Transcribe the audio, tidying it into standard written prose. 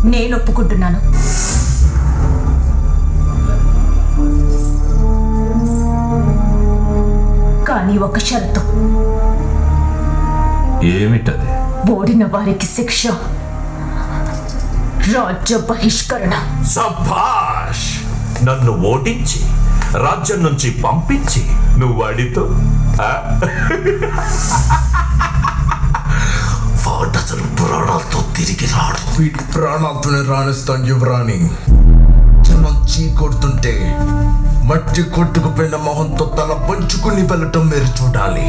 నేను ఒప్పుకుంటున్నాను. కానీ ఒక షరతు. ఏమిటది? ఓడిన వారికి శిక్ష రాజ్య బహిష్కరణ. సభాష్! నన్ను ఓడించి రాజ్యం నుంచి పంపించి నువ్వు వాడితో వాడసలు ప్రాణాలతో తిరిగి రాడు. వీడి ప్రాణాలతోనే రాణిస్తాను యువరాణి. జనం చీకొడుతుంటే మట్టి కొట్టుకుపోయిన మొహంతో తల పంచుకుని వెళ్ళటం మీరు చూడాలి.